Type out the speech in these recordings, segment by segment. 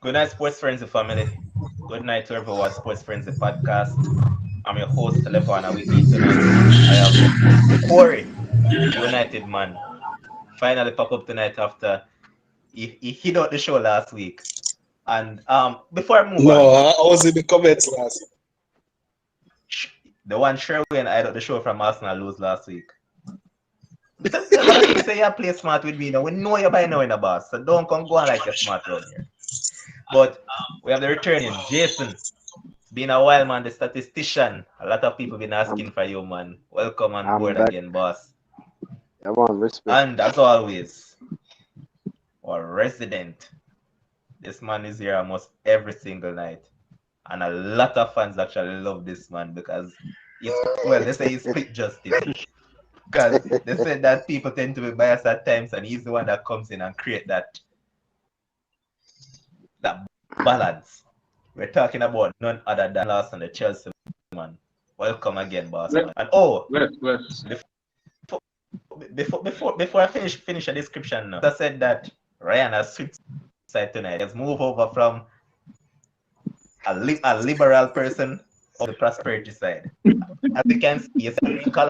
Good night, Sports Frenzy family. Good night to everyone, Sports Frenzy podcast. I'm your host, Levon, and with me tonight, I have Corey, the United man. Finally pop up tonight after he hit out the show last week. And before I move on, No, I was in the comments last. the one Sherwin I out the show from Arsenal lose last week. But you say you play smart with me now. We know you by now in the boss, so don't come go on like you're smart around here. But we have the returning Jason. It's been a while, man. The statistician. A lot of people been asking for you, man. Welcome on I'm board back. again, boss. Everyone, respect. And as always, our resident. This man is here almost every single night. And a lot of fans actually love this man because they say he's split justice. Because they said that people tend to be biased at times, and he's the one that comes in and create that balance. We're talking about none other than Lawson, the Chelsea man. Welcome again, boss man. And before I finish a description now, I said that Ryan has switched side tonight. He has moved over from a liberal person of the prosperity side. As you can see, he's a green color.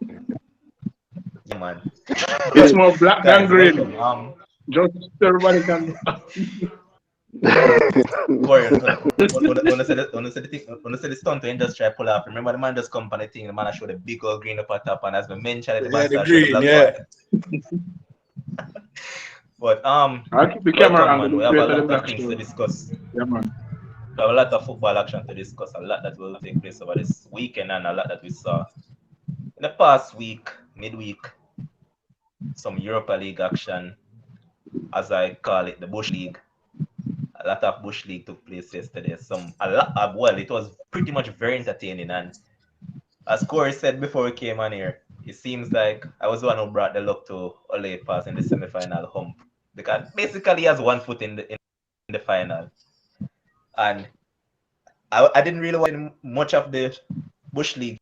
Yeah, man. It's more black than green. Welcome. Just so everybody can. Corey, when I said the stunt to just try pull off. Remember the man just come on the thing, the man showed the big old green up at top, and as we mentioned, the man the started green, black. But I'll keep the camera on. we have a lot of things to discuss. Yeah, man. We have a lot of football action to discuss, a lot that will take place over this weekend, and a lot that we saw in the past week, midweek. Some Europa League action, as I call it, the Bush League. A lot of Bush League took place yesterday. It was pretty much very entertaining. And as Corey said before we came on here, it seems like I was the one who brought the luck to Ole Pass in the semi-final hump. Because basically he has 1 foot in the final. And I didn't really watch much of the Bush League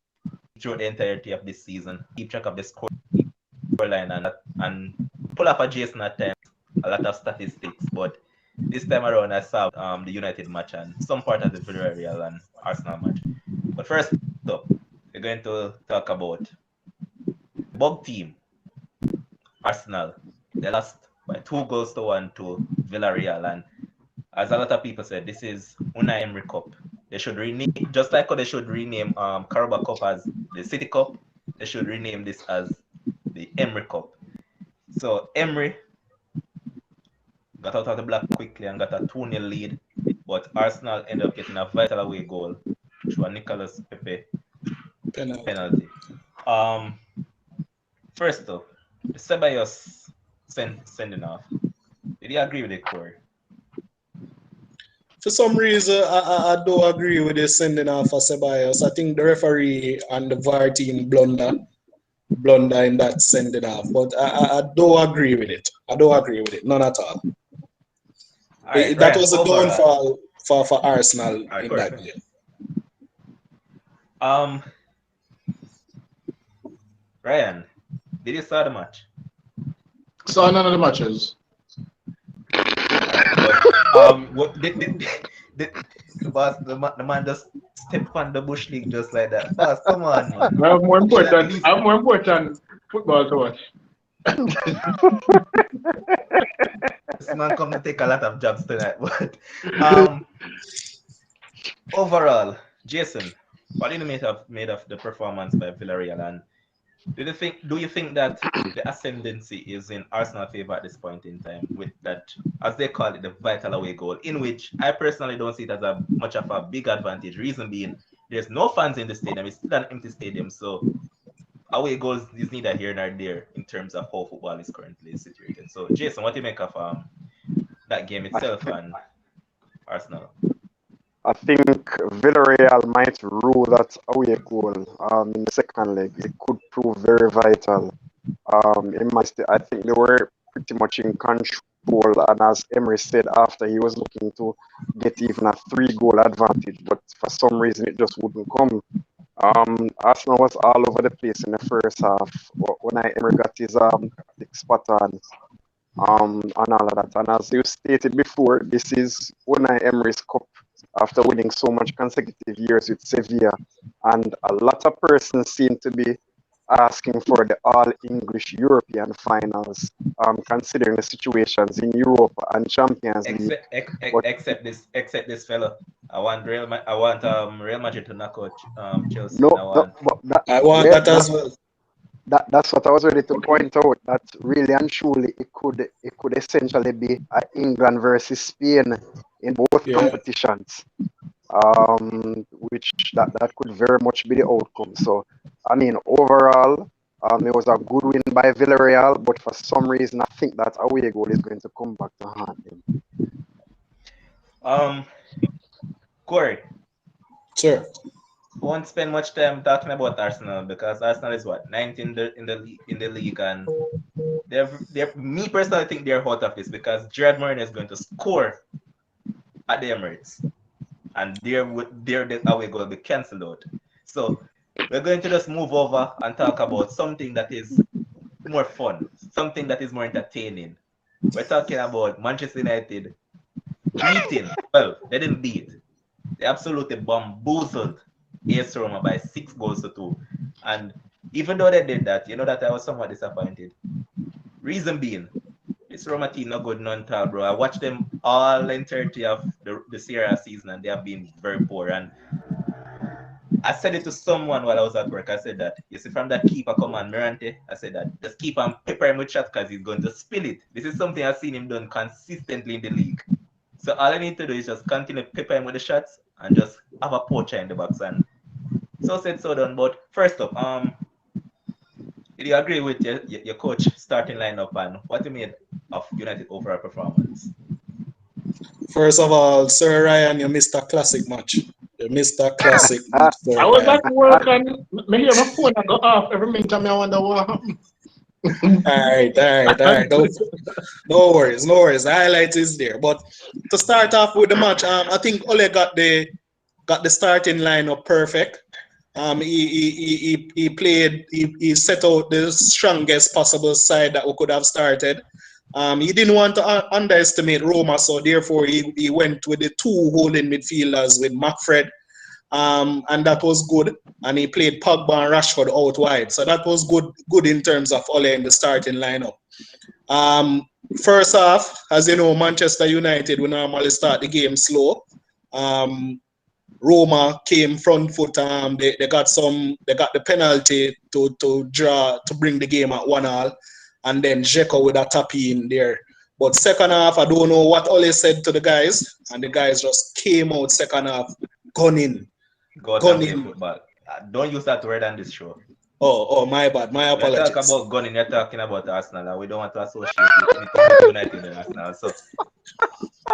throughout the entirety of this season. Keep track of the scoreline and pull up a Jason at times, a lot of statistics, but this time around I saw the United match and some part of the Villarreal and Arsenal match. But first up, we're going to talk about the bug team, Arsenal. They lost by 2-1 to Villarreal, and as a lot of people said, this is Unai Emery Cup. They should rename, just like how they should rename Carabao Cup as the City Cup, they should rename this as the Emery Cup. So Emery got out of the block quickly and got a 2-0 lead, but Arsenal ended up getting a vital away goal through a Nicolas Pepe penalty. First off, the Ceballos sending off. Did you agree with it, Corey? For some reason, I do agree with the sending off for Ceballos. I think the referee and the VAR team blunder in that sending off. But I do agree with it. None at all. Right, that Ryan, was a downfall for Arsenal right, in that game. Ryan, did you saw the match? Saw none of the matches. What the man just stepped on the Bush League just like that. Boss, come on, man. I have more important football to watch. This man come to take a lot of jobs tonight. But overall, Jason, what do you made of the performance by Villarreal, and do you think that the ascendancy is in Arsenal favor at this point in time with that, as they call it, the vital away goal, in which I personally don't see it as much of a big advantage. Reason being, there's no fans in the stadium. It's still an empty stadium, so away goals is neither here nor there in terms of how football is currently situated. So, Jason, what do you make of that game itself and Arsenal? I think Villarreal might rule that away goal in the second leg. It could prove very vital. I think they were pretty much in control, and as Emery said after, he was looking to get even a 3-goal advantage, but for some reason it just wouldn't come. Arsenal was all over the place in the first half. When Emery got his spot on, and all of that. And as you stated before, this is Unai Emery's cup after winning so much consecutive years with Sevilla, and a lot of persons seem to be asking for the all-English European finals, considering the situations in Europe and Champions League. Except this fella. I want Real Madrid to knock out Chelsea. No, but I want that as well. That's what I was ready to point out. That really and truly, it could essentially be England versus Spain in both competitions, which that could very much be the outcome. So, I mean, overall, it was a good win by Villarreal, but for some reason, I think that away goal is going to come back to haunt them. Corey. Sure. Won't spend much time talking about Arsenal because Arsenal is what 9th in the league, and they're me personally think they're out of this because Gerard Moreno is going to score at the Emirates, and their away goal will be cancelled out. So we're going to just move over and talk about something that is more fun, something that is more entertaining. We're talking about Manchester United beating. Well, they didn't beat. They absolutely bamboozled AS Roma by 6-2. And even though they did that, you know that I was somewhat disappointed. Reason being, this Roma team not good none tall, bro. I watched them all entirety of the Serie A season, and they have been very poor. And I said it to someone while I was at work. I said that, you see, from that keeper command, Mirante, I said that, just keep on pepper him with shots because he's going to spill it. This is something I've seen him done consistently in the league. So all I need to do is just continue pepper him with the shots and just have a poacher in the box. And so said, so done. But first up, did you agree with your coach starting lineup and what you made of United overall performance? First of all, Sir Ryan, you missed a classic match. You missed a classic match, Sir I was Ryan. at work and I hear my phone and go off every minute. I wonder what happened. All right. No worries. The highlight is there. But to start off with the match, I think Ole got the starting lineup perfect. He played. He set out the strongest possible side that we could have started. He didn't want to underestimate Roma, so therefore he went with the two holding midfielders with McFred. And that was good. And he played Pogba and Rashford out wide. So that was good in terms of Ole in the starting lineup. First off, as you know, Manchester United will normally start the game slow. Roma came front foot. They got the penalty to bring the game at 1-1, and then Dzeko with a tap in there. But second half, I don't know what Ole said to the guys, and the guys just came out second half gunning. Football. Don't use that word on this show. Oh, my bad. My apologies. When you talk about gunning, you're talking about Arsenal, and we don't want to associate with anything with United and Arsenal. So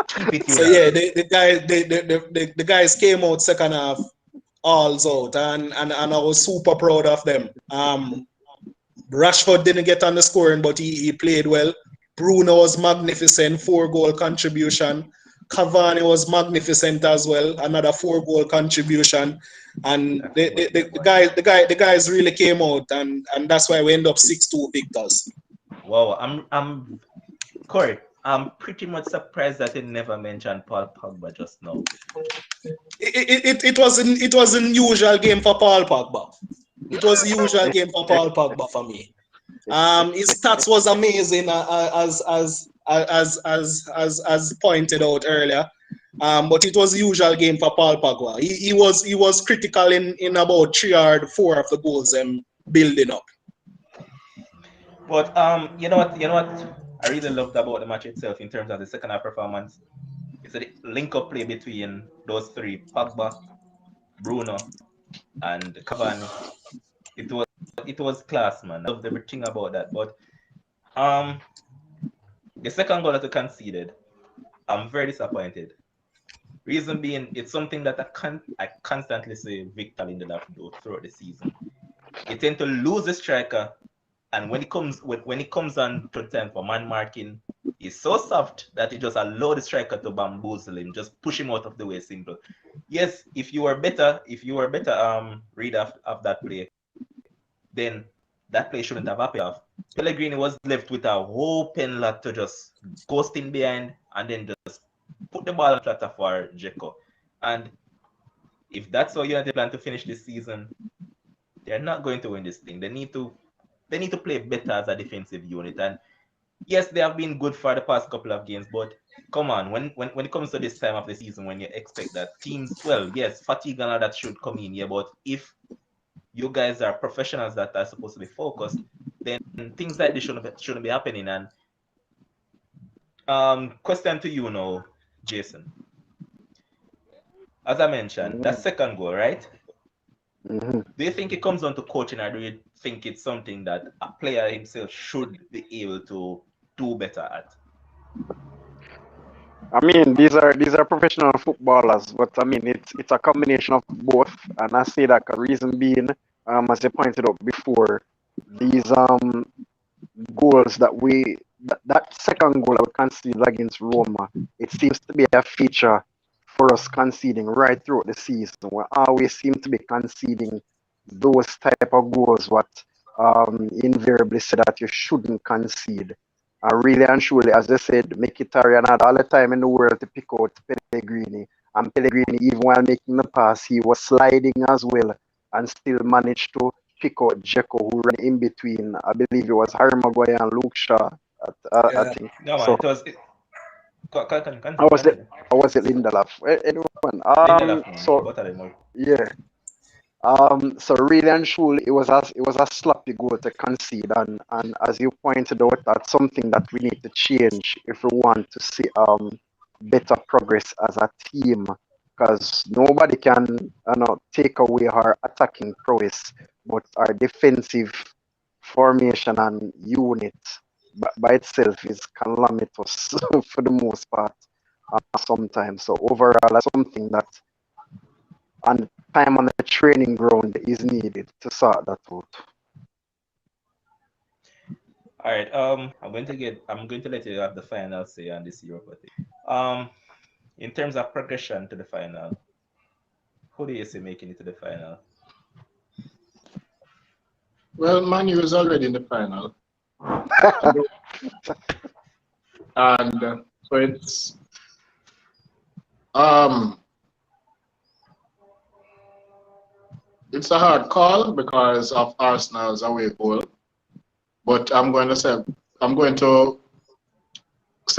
keep it. So yeah, the guys came out second half, all out, and I was super proud of them. Rashford didn't get on the scoring, but he played well. Bruno was magnificent, 4-goal contribution. Cavani was magnificent as well, another 4-goal contribution. And the guys really came out, and that's why we end up 6-2 victors. Wow, I'm Corey. I'm pretty much surprised that he never mentioned Paul Pogba just now. It was an unusual game for Paul Pogba. It was a usual game for Paul Pogba for me. His stats was amazing as pointed out earlier. But it was a usual game for Paul Pogba. He was critical in about 3 or 4 of the goals building up. But you know what I really loved about the match itself in terms of the second half performance. It's a link-up play between those three: Pogba, Bruno, and Cavani. It was class, man. I loved everything about that. But the second goal that we conceded, I'm very disappointed. Reason being, it's something that I constantly say Victor Lindelof do throughout the season. You tend to lose the striker, and when it comes on to time for man marking, he's so soft that he just allow the striker to bamboozle him, just push him out of the way. Simple. Yes, if you were better read of that play, then that play shouldn't have happened. Pellegrini was left with a open lot to just ghost in behind and then just put the ball on platter for Dzeko. And if that's how United plan to finish this season, they're not going to win this thing. They need to play better as a defensive unit. And yes, they have been good for the past couple of games, but come on, when it comes to this time of the season, when you expect that teams, well, yes, fatigue and all that should come in here, but if you guys are professionals that are supposed to be focused, then things like this shouldn't be happening. And question to you now, Jason. As I mentioned, that second goal, right? Mm-hmm. Do you think it comes down to coaching, or do you think it's something that a player himself should be able to do better at? I mean, these are professional footballers, but I mean, it's a combination of both. And I say that the reason being, as you pointed out before, these goals that second goal that we conceded against Roma, it seems to be a feature for us conceding right throughout the season. We always seem to be conceding those type of goals what invariably say that you shouldn't concede. And really and truly, as I said, Mkhitaryan had all the time in the world to pick out Pellegrini. And Pellegrini, even while making the pass, he was sliding as well and still managed to pick out Dzeko, who ran in between. I believe it was Harry Maguire and Luke Shaw. I think. No, man, So it was. I was it. Continue. I was it Lindelof. Anyone. Lindelof, So both of them are. yeah. So really and truly, it was a sloppy goal to concede, and as you pointed out, that's something that we need to change if we want to see better progress as a team. Because nobody can take away our attacking prowess, but our defensive formation and unit by itself is calamitous for the most part sometimes. So overall, that's something that and time on the training ground is needed to sort that out. All right. I'm going to let you have the final say on this Europa thing. In terms of progression to the final, who do you see making it to the final? Well, Man U is already in the final. And so it's a hard call because of Arsenal's away goal. But I'm going to say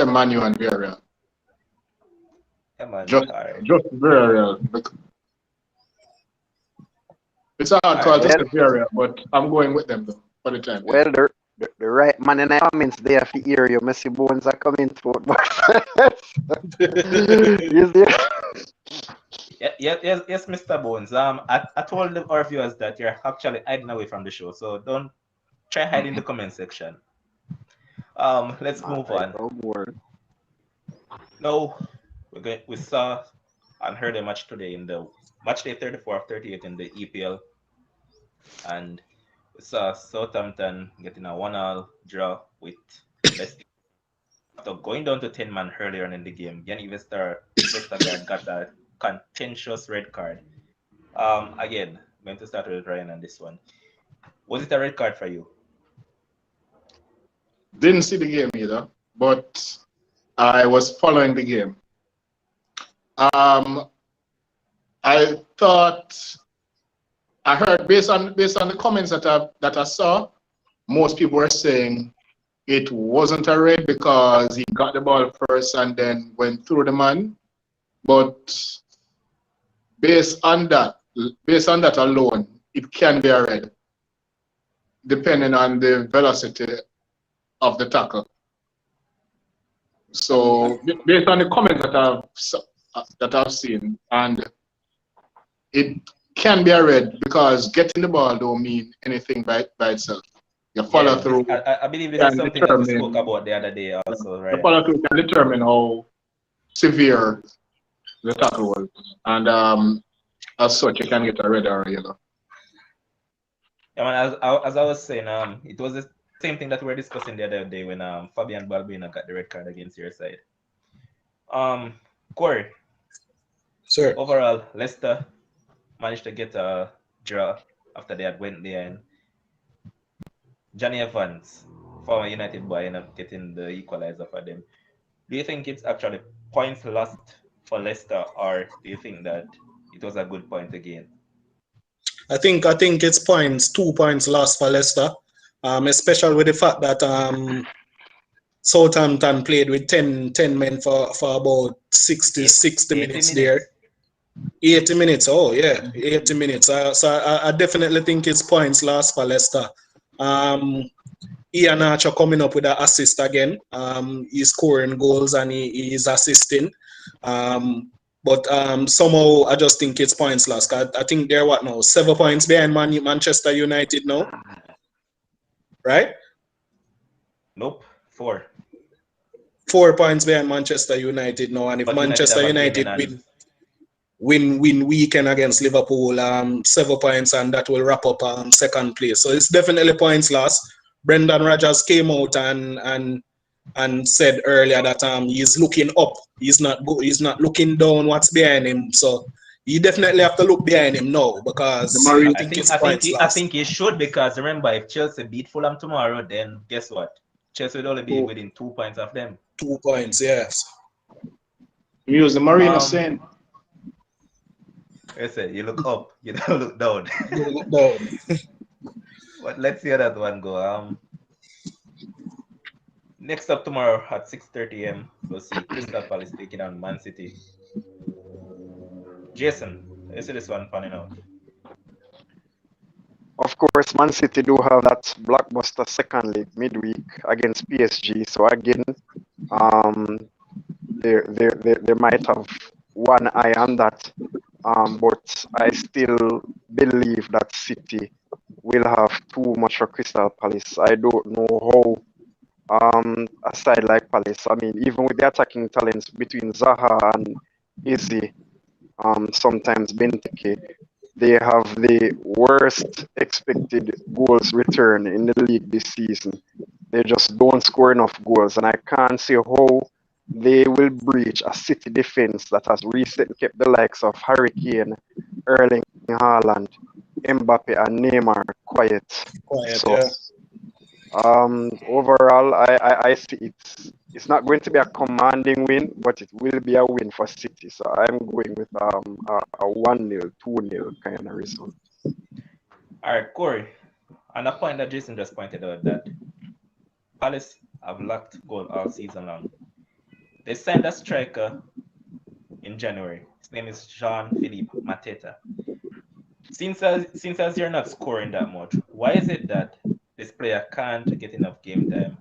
Man U and Villarreal. Yeah, man. Just All right. Villarreal. It's a hard call to say Well, Villarreal, but I'm going with them though for the time. well, the right man in the comments there for hear you. Messi Bones are coming to it, but you see? Yes, Mr. Bones. I told our viewers that you're actually hiding away from the show, so don't try hide in the comment section. Let's move on. Now, we saw and heard a match today in the match day 34 of 38 in the EPL, and we saw Southampton getting a 1-1 draw with Leicester. After going down to 10 man earlier on in the game, Yannick Vestergaard got a contentious red card. Again, I'm going to start with Ryan on this one. Was it a red card for you? Didn't see the game either, but I was following the game. I thought I heard based on the comments that I saw, most people were saying it wasn't a red because he got the ball first and then went through the man. But based on that alone, it can be a red, depending on the velocity of the tackle. So based on the comments that I've seen, and it can be a red because getting the ball don't mean anything by itself. You follow through. I believe this is something that we spoke about the other day also, right? The follow through can determine how severe the tackle was, and as such, you can get a red or a yellow. Yeah, man, as I was saying, it was the same thing that we were discussing the other day when Fabian Balbina got the red card against your side. Corey. Sir. Overall, Leicester managed to get a draw after they had went there. And Johnny Evans, former United boy, ended up getting the equalizer for them. Do you think it's actually points lost for Leicester, or do you think that it was a good point again? I think it's points, 2 points lost for Leicester, especially with the fact that Southampton played with 10 men for about 60 minutes there. 80 minutes, oh yeah, 80 minutes. So I definitely think it's points lost for Leicester. Ian Archer coming up with an assist again. He's scoring goals and he's assisting. But somehow I just think it's points lost. I think they're what now? 7 points behind Manchester United now, right? Nope, 4. 4 points behind Manchester United now, and if But United Manchester have a game in United hand. win weekend against Liverpool, 7 points, and that will wrap up second place. So it's definitely points lost. Brendan Rodgers came out and said earlier that he's looking up. He's not looking down what's behind him. So you definitely have to look behind him now, because I think it's points lost. I think he should, because remember, if Chelsea beat Fulham tomorrow, then guess what? Chelsea will only be within 2 points of them. 2 points, yes. Use the Marino saying. I said, you look up, you don't look down. You look down. But let's see how that one go. Next up tomorrow at 6:30 a.m. we'll see Crystal Palace taking on Man City. Jason, you see this one panning out? Of course, Man City do have that blockbuster second leg midweek against PSG. So again, they might have one eye on that. But I still believe that City will have too much for Crystal Palace. I don't know how a side like Palace, I mean, even with the attacking talents between Zaha and Izzy, sometimes Benteke, they have the worst expected goals return in the league this season. They just don't score enough goals, and I can't see how they will breach a City defense that has recently kept the likes of Harry Kane, Erling Haaland, Mbappe, and Neymar quiet. So, yeah. Overall, I see it's not going to be a commanding win, but it will be a win for City. So I'm going with a 1-0, 2-0 kind of result. All right, Corey, on a point that Jason just pointed out, that Palace have lacked goal all season long. They signed a striker in January. His name is Jean-Philippe Mateta. Since as you're not scoring that much, why is it that this player can't get enough game time?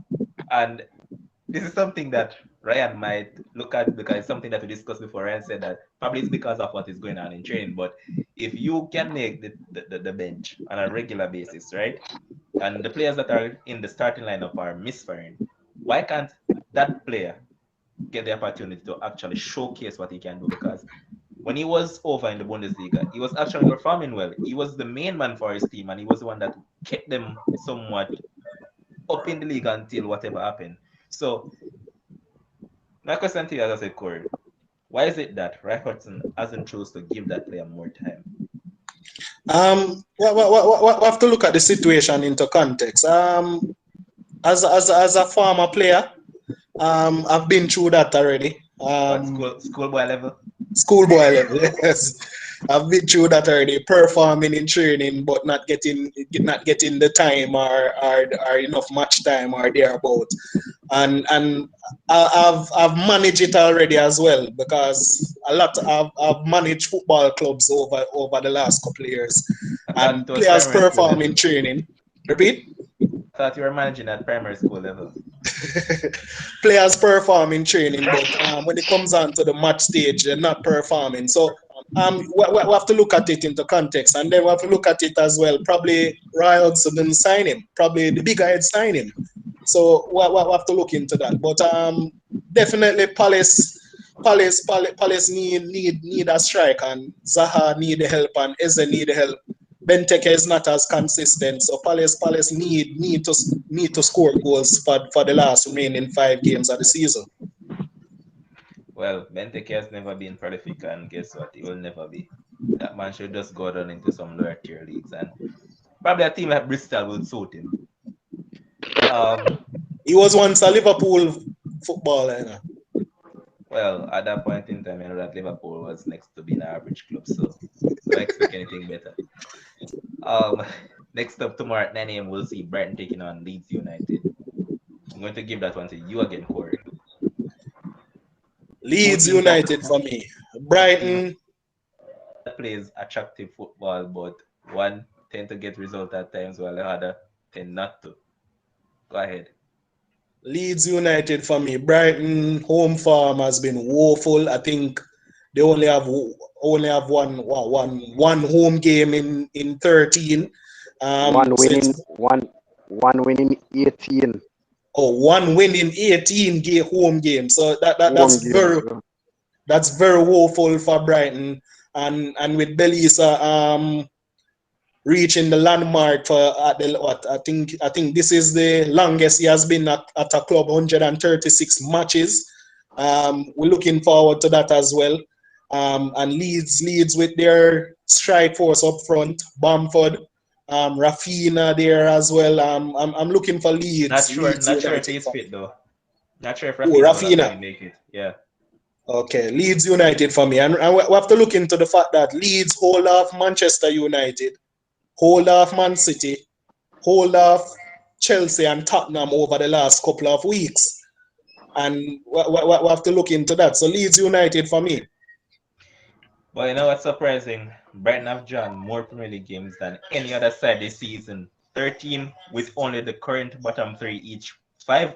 And this is something that Ryan might look at, because it's something that we discussed before. Ryan said that probably it's because of what is going on in training. But if you can make the bench on a regular basis, right, and the players that are in the starting lineup are misfiring, why can't that player get the opportunity to actually showcase what he can do? Because when he was over in the Bundesliga, he was actually performing well. He was the main man for his team, and he was the one that kept them somewhat up in the league until whatever happened. So, my question to you, as I said, Corey, why is it that Robertson hasn't chosen to give that player more time? We have to look at the situation into context. As a former player, I've been through that already. Schoolboy level? Schoolboy level, yes. I've been through that already. Performing in training, but not getting the time or enough match time or thereabout. And I've managed it already as well, because I've managed football clubs over the last couple of years, and players perform in training. Repeat? I thought you were managing at primary school level. Players perform in training, but when it comes on to the match stage, they're not performing. So we have to look at it into context, and then we have to look at it as well. Probably Roy Hodgson didn't sign him. Probably the big guy signed him. So we have to look into that. But definitely Palace need a strike, and Zaha need the help, and Eze need the help. Benteke is not as consistent, so Palace need to score goals for the last remaining 5 games of the season. Well, Benteke has never been prolific, and guess what? He will never be. That man should just go down into some lower tier leagues, and probably a team like Bristol will suit him. He was once a Liverpool footballer, you know. Well, at that point in time, you know that Liverpool was next to being an average club, so don't expect anything better. Next up tomorrow at 9 a.m. we'll see Brighton taking on Leeds United. I'm going to give that one to you again, Corey. Leeds United for me. Brighton plays attractive football, but one tend to get results at times while the other tend not to. Go ahead. Leeds United for me. Brighton home form has been woeful. I think they only have one home game in 13. One win in 18. Oh, one win in 18 home games. So that's very woeful for Brighton. And with Belisa reaching the landmark for I think this is the longest he has been at a club, 136 matches. We're looking forward to that as well. And Leeds with their strike force up front, Bamford, Rafinha there as well. I'm looking for Leeds. Not sure if he's fit though. Not sure if Rafinha will make it. Yeah. Okay, Leeds United for me. And we have to look into the fact that Leeds hold off Manchester United, hold off Man City, hold off Chelsea and Tottenham over the last couple of weeks. And we have to look into that. So Leeds United for me. Well, you know what's surprising? Brighton have drawn more Premier League games than any other side this season. 13 with only the current bottom three each. 5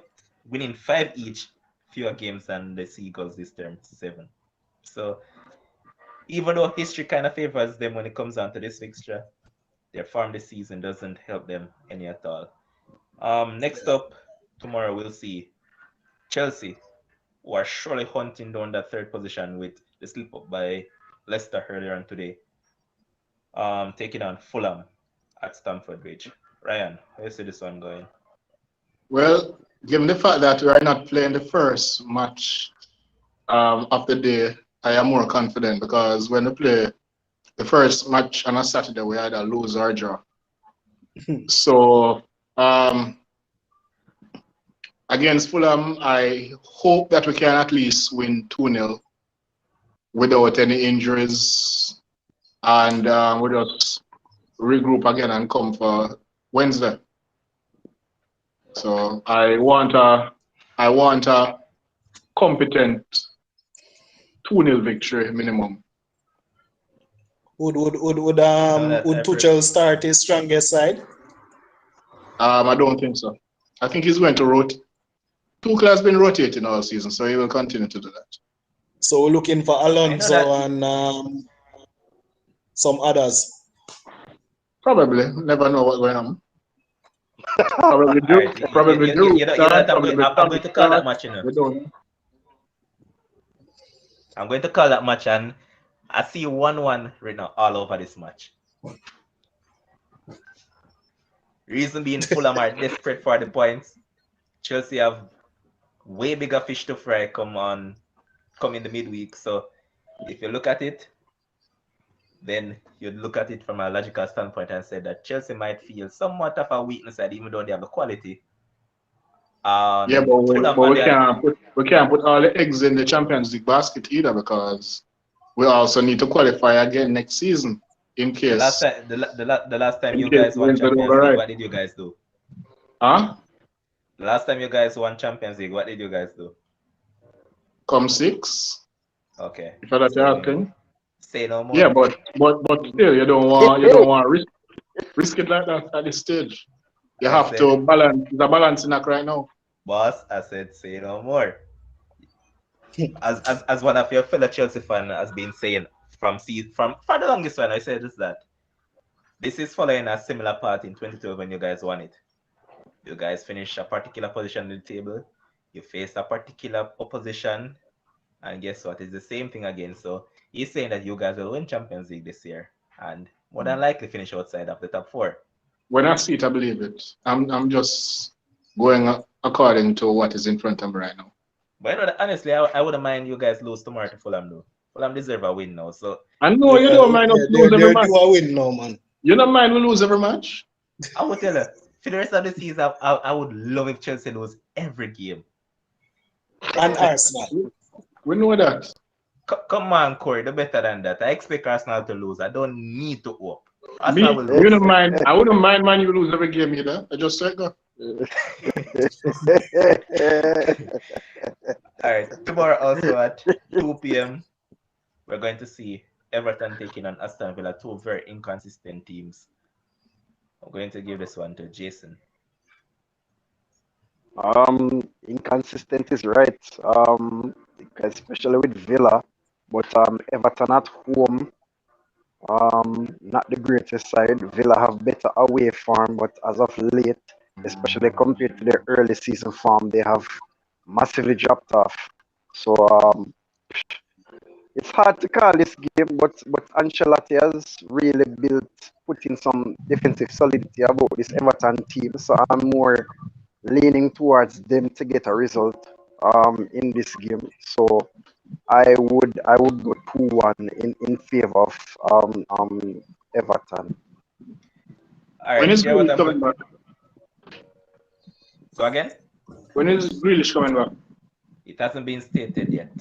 winning 5 each. Fewer games than the Seagulls this term, 7. So even though history kind of favors them when it comes down to this fixture, their form this season doesn't help them any at all. Next up, tomorrow we'll see Chelsea, who are surely hunting down that third position with the slip up by Leicester earlier on today. Taking on Fulham at Stamford Bridge. Ryan, how do you see this one going? Well, given the fact that we are not playing the first match of the day, I am more confident because when we play the first match on a Saturday, we either lose or draw. So against Fulham, I hope that we can at least win 2-0 without any injuries, and we'll just regroup again and come for Wednesday. So I want a competent 2-0 victory minimum. Would Tuchel start his strongest side? I don't think so. I think he's going to rotate. Tuchel has been rotating all season, so he will continue to do that. So we're looking for Alonso and some others. Probably. Never know what's going on. Probably do. Right. Probably do. I'm going to call that match, you know. I'm going to call that match, and I see 1-1 right now all over this match. Reason being, Fulham are desperate for the points. Chelsea have way bigger fish to fry come in the midweek. So if you look at it, then you'd look at it from a logical standpoint and say that Chelsea might feel somewhat of a weakness side, even though they have the quality. But we can't put all the eggs in the Champions League basket either, because we also need to qualify again next season in case. The last time you guys won Champions League, what did you guys do? Huh? The last time you guys won Champions League, what did you guys do? Come 6. Okay. If that's asking. Say no more. Yeah, but still, you don't want risk it like that at this stage. You have to balance. There's a balancing act right now. Boss, I said say no more. As one of your fellow Chelsea fans has been saying from for the longest one, I said this is following a similar part in 2012 when you guys won it. You guys finish a particular position on the table, you face a particular opposition, and guess what? It's the same thing again. So he's saying that you guys will win Champions League this year and more than likely finish outside of the top 4. When I see it, I believe it. I'm just going according to what is in front of me right now. But you know, honestly, I wouldn't mind you guys lose tomorrow to Fulham though. Fulham deserve a win now. So I know you don't mind us lose every match. A win now, man. You don't mind we lose every match? I will tell you, for the rest of the season, I would love if Chelsea lose every game. And Arsenal. We know that. Come on, Corey, do better than that. I expect Arsenal to lose. I don't need to hope. Me, Arsenal will you lose. don't mind. I wouldn't mind man you lose every game either. I just said go. All right, tomorrow also at 2 p.m. we're going to see Everton taking on Aston Villa, two very inconsistent teams. I'm going to give this one to Jason. Inconsistent is right. Especially with Villa, but Everton at home, not the greatest side. Villa have better away form, but as of late, especially compared to their early season form, they have massively dropped off. So it's hard to call this game, but Ancelotti has really put in some defensive solidity about this Everton team. So I'm more leaning towards them to get a result in this game. So I would go 2-1 in favor of Everton. All When right, is yeah, what Grealish coming back? So again, When is Grealish coming back? it hasn't been stated yet.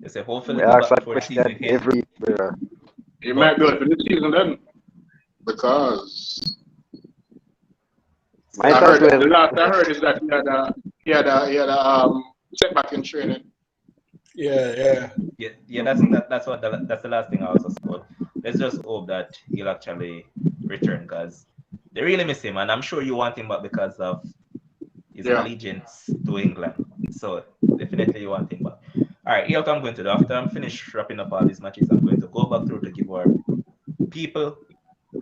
They say hopefully We be ask back that before the season question ends. every year. He might be out for this season then. Because Might I as heard the well. last I heard is that he had a setback in training. Yeah. Yeah, that's the last thing I also saw. Let's just hope that he'll actually return because they really miss him, and I'm sure you want him back because of his allegiance to England. So definitely you want him back. All right, here's what I'm going to do. After I'm finished wrapping up all these matches, I'm going to go back through to give our people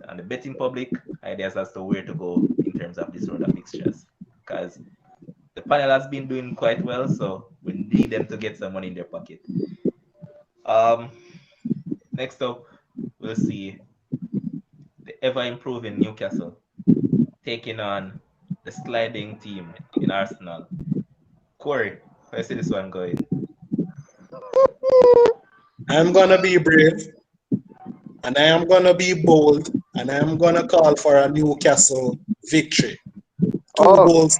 and the betting public ideas as to where to go in terms of this round of fixtures. Because the panel has been doing quite well, so we need them to get some money in their pocket. Next up, we'll see the ever-improving Newcastle taking on the sliding team in Arsenal. Corey, how you see this one going? I'm gonna be brave, and I am gonna be bold, and I am gonna call for a Newcastle victory. 2-1.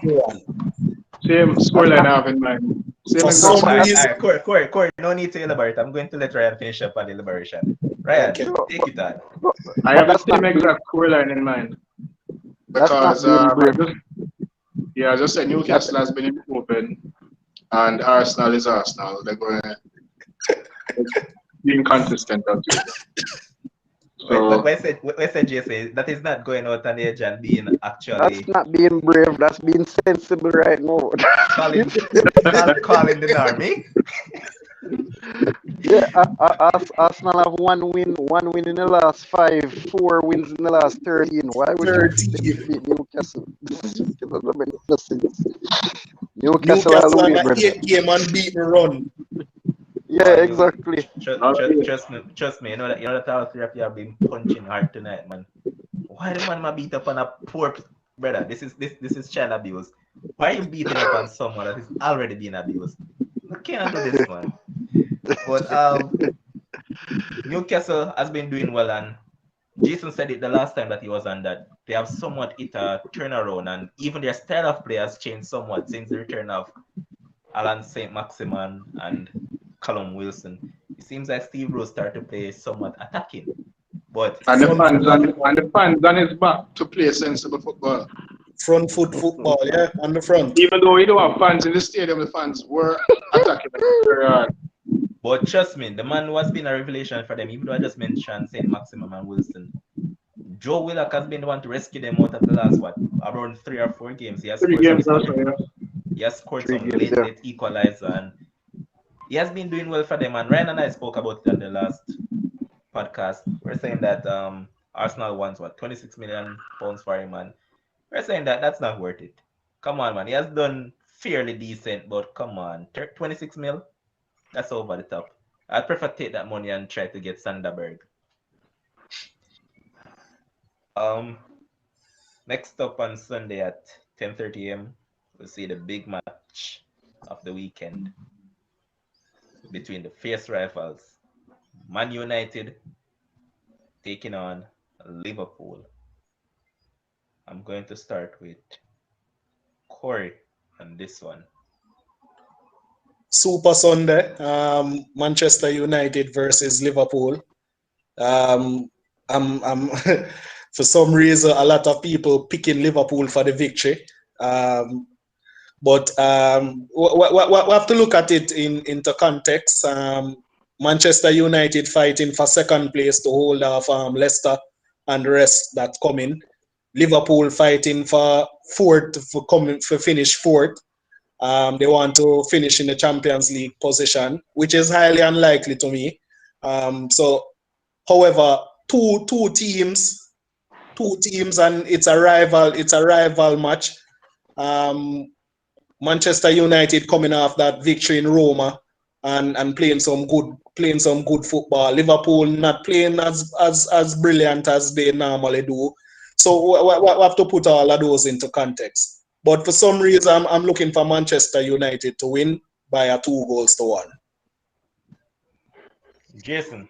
Same scoreline I have in mind. Same For exact some All score. reason, right, Corey, no need to elaborate. I'm going to let Ryan finish up on the elaboration. Ryan, okay. take it on. I have the same exact scoreline in mind. That's not Because being brave. I just said Newcastle has been improving and Arsenal is Arsenal. They're going to be inconsistent as well. So When said JC, that is not going out on the edge and being actually That's not being brave. That's being sensible right now. calling the army. Yeah, Arsenal have one win in the last 5, 4 wins in the last 13. Why would you pick them 13. to beat Newcastle? It doesn't make no sense. Newcastle are Newcastle on away, an brother. 8-game unbeaten run. Yeah, exactly. Trust me, you know that all three of you have been punching hard tonight, man. Why the man beat up on a poor brother? This is child abuse. Why are you beating up on someone that is already being abused? You can't do this, man. But Newcastle has been doing well, and Jason said it the last time that he was on, that they have somewhat hit a turnaround, and even their style of play has changed somewhat since the return of Alan St. Maximan and Callum Wilson. It seems like Steve Rose started to play somewhat attacking. But and the fans on his back to play sensible football. Front foot football, yeah, on the front. Even though we don't have fans in the stadium, the fans were attacking very hard. But trust me, the man was been a revelation for them, even though I just mentioned St. Maximum and Wilson. Joe Willock has been the one to rescue them out of the last, around 3 or 4 games. He has scored some late equalizer, and he has been doing well for them. And Ryan and I spoke about it on the last podcast. We're saying that Arsenal wants, 26 million pounds for him, and we're saying that that's not worth it. Come on, man. He has done fairly decent, but come on. 26 mil? That's over the top. I'd prefer take that money and try to get Sanderberg. Next up on Sunday at 10:30 a.m., we'll see the big match of the weekend between the fierce rivals, Man United taking on Liverpool. I'm going to start with Corey on this one. Super Sunday, Manchester United versus Liverpool. I'm for some reason a lot of people picking Liverpool for the victory. But we have to look at it into context. Manchester United fighting for second place to hold off Leicester and the rest that coming. Liverpool fighting for fourth for finish fourth. They want to finish in the Champions League position, which is highly unlikely to me. However, two teams, and it's a rival match. Manchester United coming off that victory in Roma and playing some good football. Liverpool not playing as brilliant as they normally do. So we have to put all of those into context. But for some reason, I'm looking for Manchester United to win by a 2-1. Jason.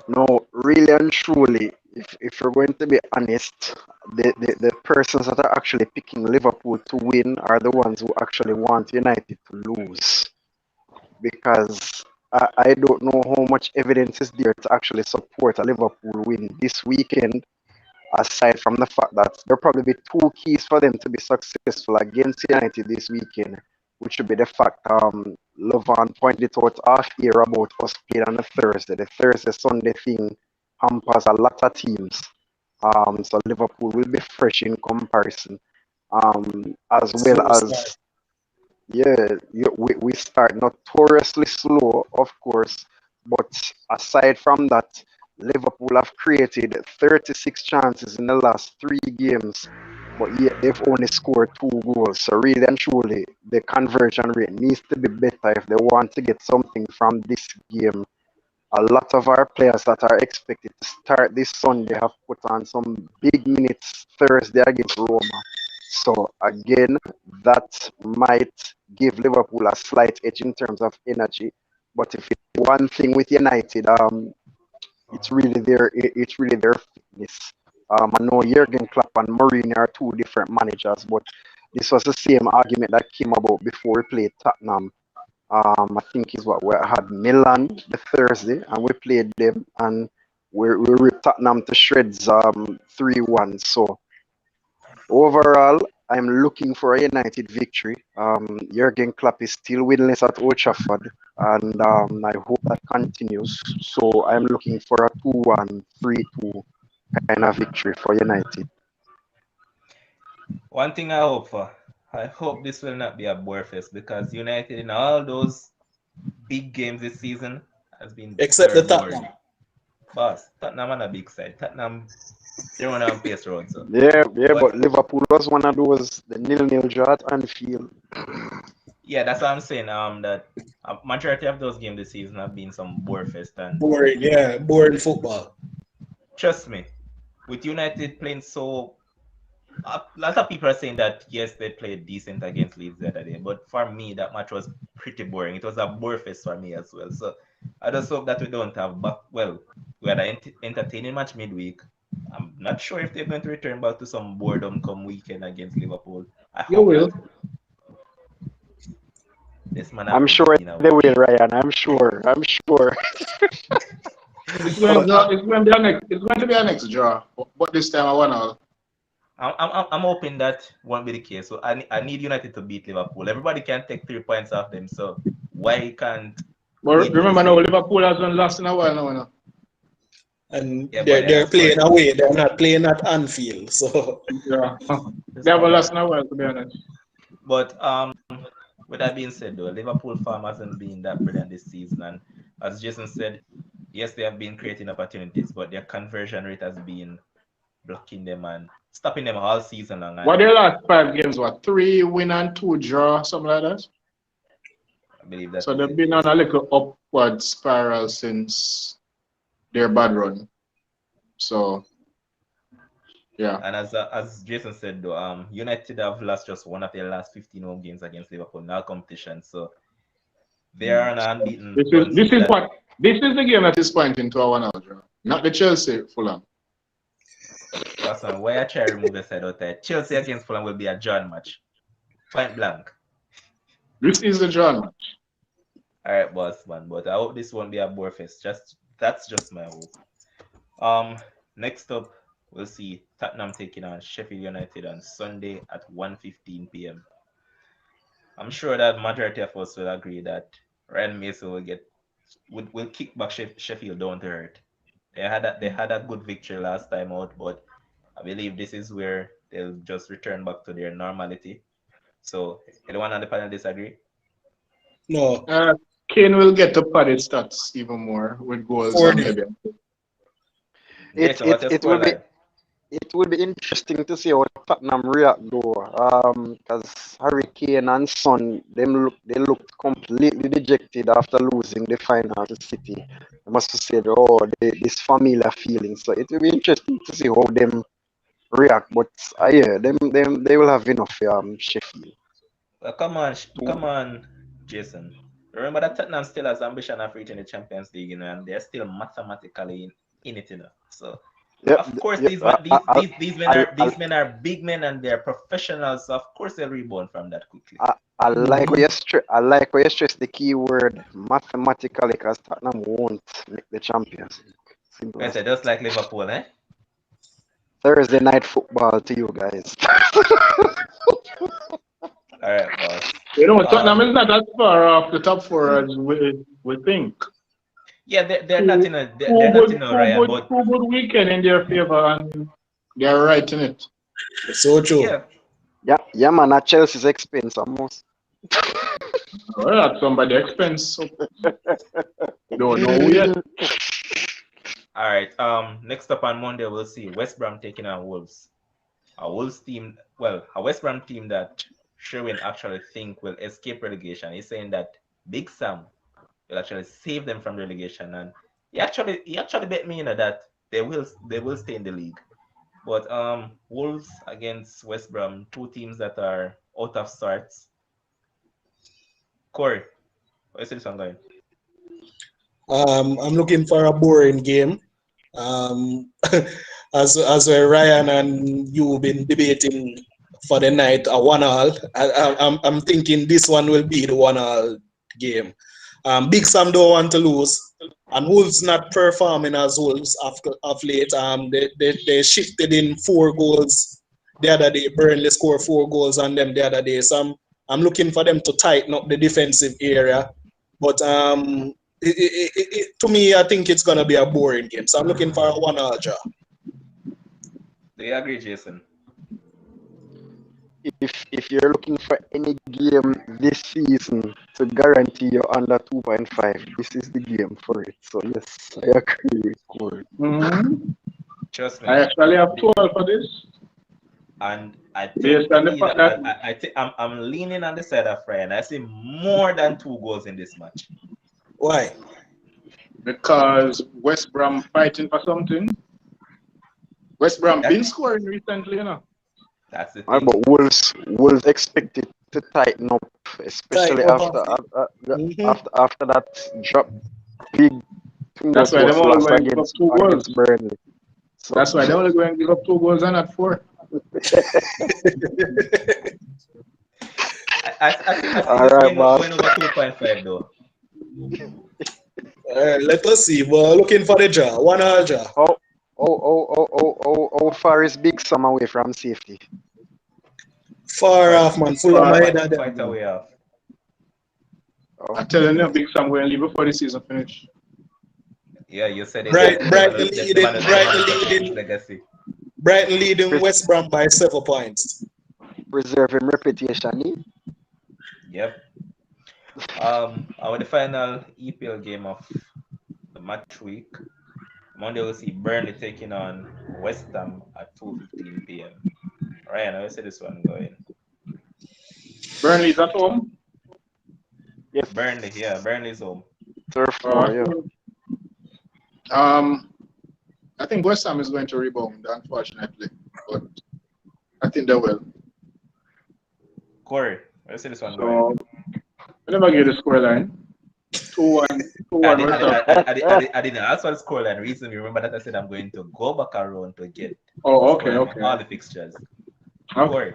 No, really and truly, if you're going to be honest, the persons that are actually picking Liverpool to win are the ones who actually want United to lose. Because I don't know how much evidence is there to actually support a Liverpool win this weekend, aside from the fact that there'll probably be two keys for them to be successful against United this weekend, which would be the fact Lovan pointed out off here about us playing on the Thursday. The Thursday-Sunday thing hampers a lot of teams. So Liverpool will be fresh in comparison. As well as, we start notoriously slow, of course, but aside from that, Liverpool have created 36 chances in the last 3 games, but yet they've only scored 2 goals. So really and truly, the conversion rate needs to be better if they want to get something from this game. A lot of our players that are expected to start this Sunday have put on some big minutes Thursday against Roma. So again, that might give Liverpool a slight edge in terms of energy. But if it's one thing with United, it's really their fitness. I know Jurgen Klopp and Mourinho are 2 different managers, but this was the same argument that came about before we played Tottenham. I think is what we had Milan the Thursday, and we played them, and we ripped Tottenham to shreds 3-1. So overall, I'm looking for a United victory. Jurgen Klopp is still winless at Old Trafford, and I hope that continues. So I'm looking for a 2-1, 3-2 kind of victory for United. One thing I hope for, I hope this will not be a bore fest, because United in all those big games this season has been Except the boring. Tottenham. Boss, Tottenham on a big side. Tottenham, they run on pace road. So. But Liverpool was one of those, the 0-0 draw at Anfield. Yeah, that's what I'm saying. That majority of those games this season have been some bore fest and boring football. Trust me, with United playing so, a lot of people are saying that yes, they played decent against Leeds the other day, but for me that match was pretty boring. It was a bore fest for me as well. So I just hope that we don't have we had an entertaining match midweek. I'm not sure if they're going to return back to some boredom come weekend against Liverpool. You will. This man, I'm sure they will, Ryan. I'm sure. It's going to be a next draw, but this time I want I'm hoping that won't be the case. So I need United to beat Liverpool. Everybody can take 3 points off them. So why can't? But remember now, Liverpool hasn't lost in a while now. And they're playing away. They're not playing at Anfield. So yeah, they haven't lost in a while, to be honest. But with that being said, though, Liverpool form hasn't been that brilliant this season, and as Jason said, yes, they have been creating opportunities, but their conversion rate has been blocking them and stopping them all season long. What their last 5 games? What, 3 win and 2 draw, something like that? I believe that. So they've been on a little upward spiral since their bad run. So yeah. And as Jason said, though, United have lost just one of their last 15 home games against Liverpool in all competition. So they are on an unbeaten. This is the game that is pointing to our now, not the Chelsea Fulham. Boss man, why I try to remove the side out there? Chelsea against Fulham will be a drawn match. Point blank. This is the draw match. Alright, boss man, but I hope this won't be a bore fest. That's just my hope. Next up, we'll see Tottenham taking on Sheffield United on Sunday at 1:15 p.m. I'm sure that majority of us will agree that Ryan Mason will kick back Sheffield down to earth. They had a good victory last time out, but I believe this is where they'll just return back to their normality. So, anyone on the panel disagree? No, Kane will get the padded stats even more with goals and 40. maybe. Jason, what's your It will be scoreline? it will be interesting to see how Tottenham react though. Because Harry Kane and Son, they looked completely dejected after losing the final to City. I must have said, this familiar feeling. So it will be interesting to see how them react. But yeah, they will have enough Sheffield. Come on, Jason. Remember that Tottenham still has ambition of reaching the Champions League, and they're still mathematically in it, So, Yep, of course, yep. these men are big men and they're professionals. So of course, they'll rebound from that quickly. I like how you stress the key word mathematically, because Tottenham won't make the Champions League. Simple I as said just like Liverpool, eh? Thursday night football to you guys. All right, boss. Tottenham is not as far off the top four as we think. Yeah, they're not in a Ryan, but two good weekend in their favor, and they're right in it. So true. Yeah, man, at Chelsea's expense almost. Well, at somebody's expense. So don't know who yet. All right. Next up on Monday, we'll see West Brom taking on Wolves. A West Brom team that Sherwin actually think will escape relegation. He's saying that Big Sam will actually save them from relegation, and he actually bet me, that they will stay in the league. But Wolves against West Brom, two teams that are out of sorts. Corey, where's this one going? I'm looking for a boring game. As Ryan and you been debating for the night, a 1-1. I'm thinking this one will be the 1-1 game. Big Sam don't want to lose, and Wolves not performing as Wolves of late. They shifted in 4 goals the other day. Burnley scored 4 goals on them the other day. So I'm looking for them to tighten up the defensive area, but to me, I think it's gonna be a boring game. So I'm looking for a 1-1 draw. Do you agree, Jason? If you're looking for any game this season to guarantee you're under 2.5, this is the game for it. So yes, I agree with Corey. Mm-hmm. Trust me. I actually have 12 for this. And I Based think on the fact that I'm leaning on the side of Ryan. I see more than 2 goals in this match. Why? Because West Brom fighting for something. West Brom been scoring recently, That's the thing. But Wolves expected to tighten up, especially after that drop big. That's why they're only going to give up 2 goals. Against Burnley. So, that's why they're only going to give up 2 goals and not 4. I think All right, boss. going over 2.5 though. Let us see. We're looking for the draw. 1-1 draw. How far is Big Sam away from safety? Far off, man. Full of my head. Quite a way off. I'm telling you, Big Sam going to leave before the season finish. Yeah, you said it. Brighton leading West Brom by 7 points. Preserving reputation. Yep. Our the final EPL game of the match week. Monday we'll see Burnley taking on West Ham at 2:15 p.m. Ryan, how you see this one going? Burnley's at home? Yes. Burnley's home. I think West Ham is going to rebound, unfortunately, but I think they will. Corey, how you see this one going? I never get the scoreline. 2-1. 2-1 West Ham. I didn't ask for the scoreline. Reason remember that I said I'm going to go back around to get Okay. all the fixtures. Okay.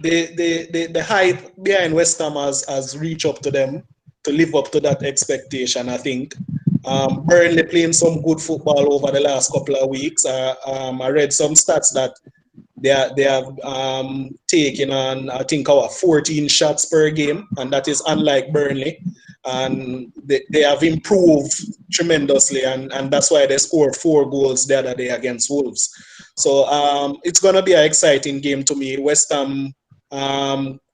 The hype behind West Ham has reached up to them to live up to that expectation, I think. Burnley playing some good football over the last couple of weeks. I read some stats that they have taken on, I think, 14 shots per game, and that is unlike Burnley. And they have improved tremendously, and that's why they scored 4 goals the other day against Wolves. So it's going to be an exciting game to me. West Ham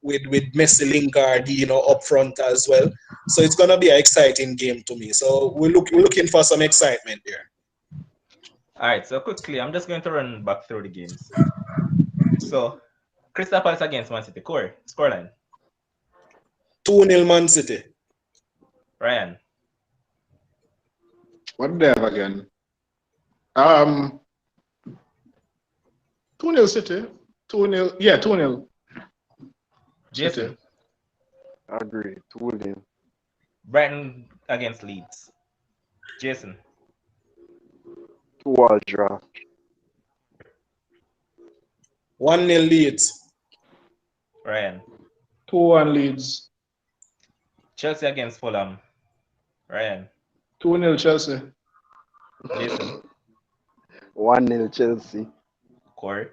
with Messi, Lingard, up front as well. So it's going to be an exciting game to me. So we're looking for some excitement there. All right, so quickly, I'm just going to run back through the games. So, Crystal Palace against Man City. Corey, scoreline. 2-0 Man City. Ryan. What did they have again? 2-0 City. 2-0. Yeah, 2-0. Jason. I agree. 2-0. Brighton against Leeds. Jason. 2-2 draw. 1-0 Leeds. Ryan. 2-1 Leeds. Chelsea against Fulham. Ryan. 2-0 Chelsea. Jason. 1-0 Chelsea. Corey.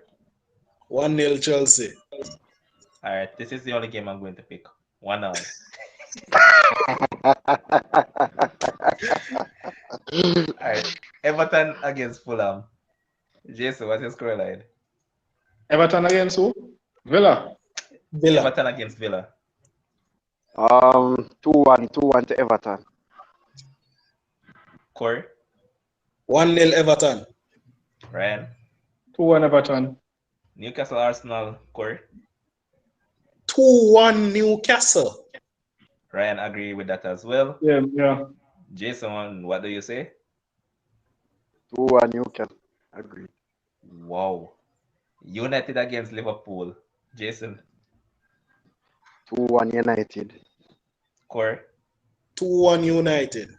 1-0 Chelsea. All right, this is the only game I'm going to pick. 1-0. All right, Everton against Fulham. Jason, what's your scoreline? Everton against who? Villa. Everton against Villa. 2-1 to Everton. Corey. 1-0 Everton. Ryan. 2-1 Everton. Newcastle Arsenal. Corey. 2-1 Newcastle. Ryan agree with that as well. Yeah. Jason, what do you say? 2-1 Newcastle. Agree. Wow. United against Liverpool. Jason. 2-1 United. Corey. 2-1 United.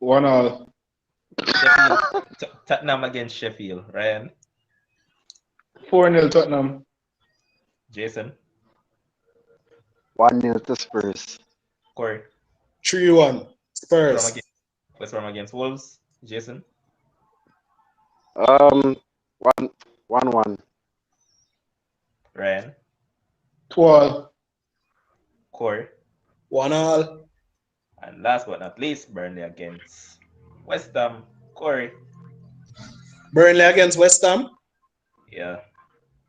1-1. Tottenham against Sheffield. Ryan. 4-0 Tottenham. Jason. 1-0 to Spurs. Corey. 3-1 Spurs. West Brom against Wolves. Jason. 1-1. Ryan. 2-1. Corey. 1-1. And last but not least, Burnley against West Ham. Corey. Burnley against West Ham. Yeah.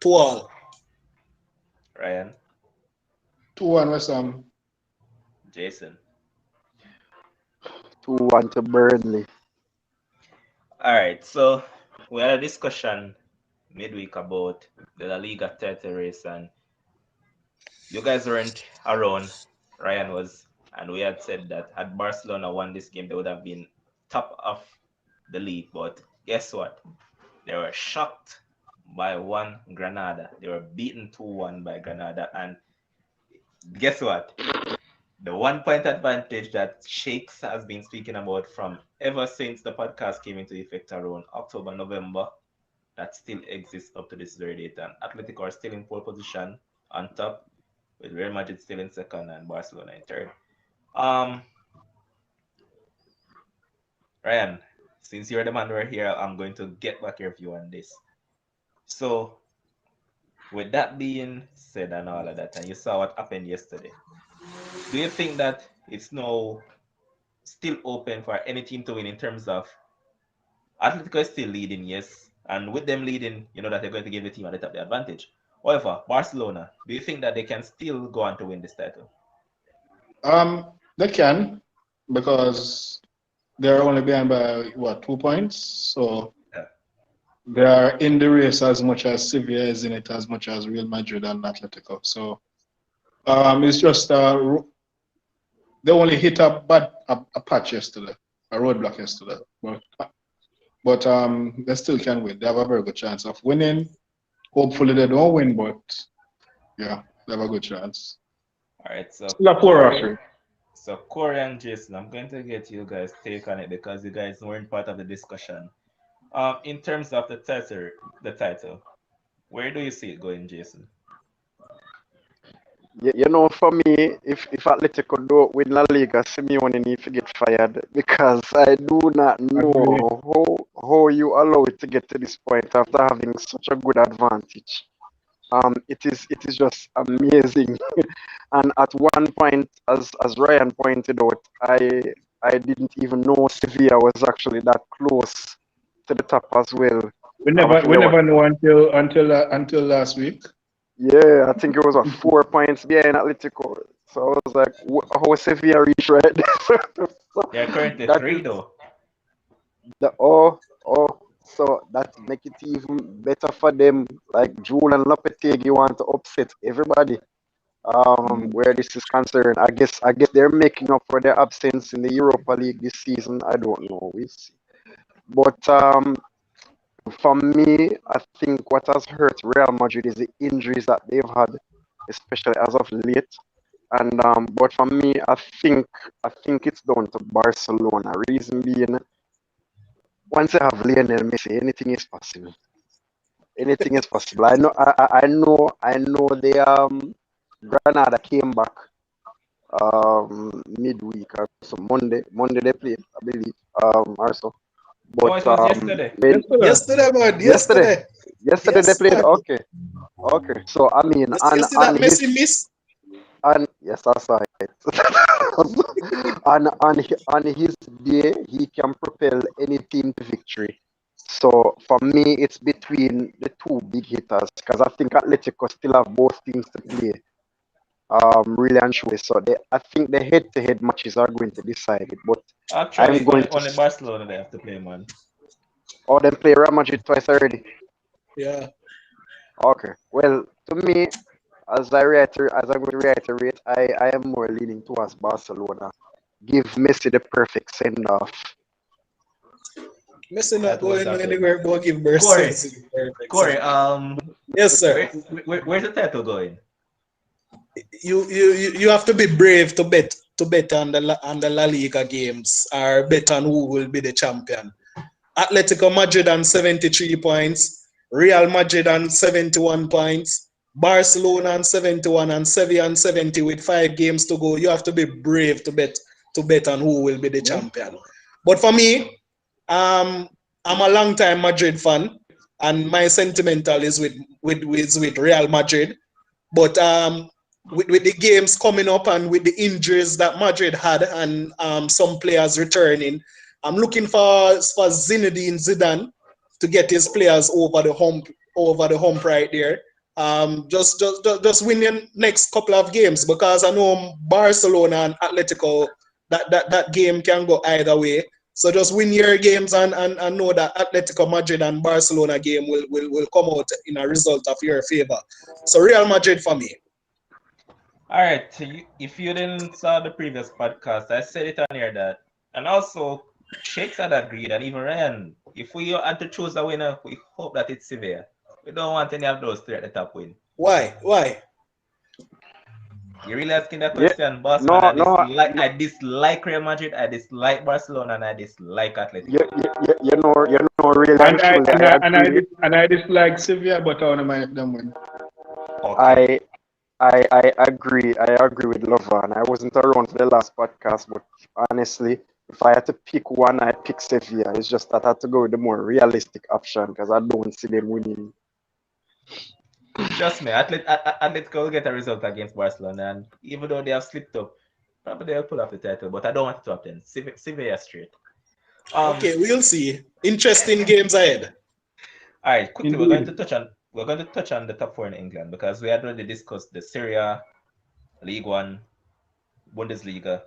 2-1. Ryan. 2-1 West Ham. Jason. 2-1 to Burnley. All right, so we had a discussion midweek about the La Liga title race, and you guys weren't around. Ryan was, and we had said that had Barcelona won this game, they would have been top of the league. But guess what? They were shocked by Granada. They were beaten 2-1 by Granada, and guess what? The 1 point advantage that Shakes has been speaking about from ever since the podcast came into effect around October, November, that still exists up to this very date. And Atletico are still in pole position on top, with Real Madrid still in second and Barcelona in third. Ryan, since you're the man right here, I'm going to get back your view on this. So, with that being said and all of that, and you saw what happened yesterday, do you think that it's now still open for any team to win in terms of Atletico is still leading, yes, and with them leading, you know that they're going to give the team at the top the advantage. However, Barcelona, do you think that they can still go on to win this title? They can, because they're only behind by 2 points. So yeah, they are in the race as much as Sevilla is in it, as much as Real Madrid and Atletico. So it's just they only hit a patch yesterday, a roadblock yesterday. But they still can win. They have a very good chance of winning. Hopefully they don't win, but yeah, they have a good chance. All right, so So Corey and Jason, I'm going to get you guys' take on it because you guys weren't part of the discussion. In terms of the title, where do you see it going, Jason? You know, for me, if Atletico don't win La Liga, Simeone need to get fired because I do not Agree. know how you allow it to get to this point after having such a good advantage. It is just amazing. And at one point, as Ryan pointed out, I didn't even know Sevilla was actually that close to the top as well. We I never think they were, know until last week. yeah, I think it was 4 points behind Atletico. So I was like, how Sevilla reach right there? So They're currently that three is though. the so that make it even better for them. Like Julian Lopetegui want to upset everybody. Where this is concerned. I guess they're making up for their absence in the Europa League this season. I don't know. We see. But for me, I think what has hurt Real Madrid is the injuries that they've had, especially as of late. And but for me, I think it's down to Barcelona. Reason being, once you have Lionel Messi, anything is possible. Anything is possible. I know the Granada came back midweek or so Monday they played, I believe, or so. No, But it was yesterday. when Yesterday, man. yesterday Yesterday. yesterday they Yes, played, man. okay. So I mean, You see that Messi miss? and yes, I saw it. On his day, he can propel any team to victory. So for me, it's between the two big hitters because I think Atletico still have both teams to play. Really and truly. So I think the head-to-head matches are going to decide it. But I'm Actually, going only Barcelona they have to play, man. them play Real Madrid twice already. Yeah. Okay. Well, to me, as I'm going to reiterate, I am more leaning towards Barcelona. Give Messi the perfect send off. Messi not That was going that one. anywhere but give Barca Corey, the perfect Corey, send. Yes, sir. where's the title going? You have to be brave to bet on the La Liga games or bet on who will be the champion. Atletico Madrid on 73 points, Real Madrid on 71 points, Barcelona on 71 and Sevilla on 70 with 5 games to go. You have to be brave to bet on who will be the champion. But for me, I'm a long time Madrid fan, and my sentimental is with Real Madrid. But with the games coming up and with the injuries that Madrid had and some players returning, I'm looking for Zinedine Zidane to get his players over the hump right there. Just win your next couple of games because I know Barcelona and Atletico that game can go either way. So just win your games and know that Atletico Madrid and Barcelona game will come out in a result of your favor. So Real Madrid for me. All right. So if you didn't saw the previous podcast, I said it on here that, and also Shakes had agreed, and even Ryan, if we had to choose a winner, we hope that it's Sevilla. We don't want any of those three at the top win. Why? Why? You really asking that Yeah. question, boss No, man? no. I dislike Real Madrid, I dislike Barcelona, and I dislike Atletico. You know, really and truly, I agree. And I dislike Sevilla, but I want to make them win. Okay. I agree with Lovan. I wasn't around for the last podcast, but honestly, if I had to pick one, I'd pick Sevilla. It's just that I had to go with the more realistic option because I don't see them winning. Trust me, Atletico will get a result against Barcelona, and even though they have slipped up, probably they'll pull off the title. But I don't want it to happen. Sevilla straight. Okay, we'll see. Interesting games ahead. All right, quickly, Indeed. we're going to touch on the top four in England because we had already discussed the Serie A, League One, Bundesliga,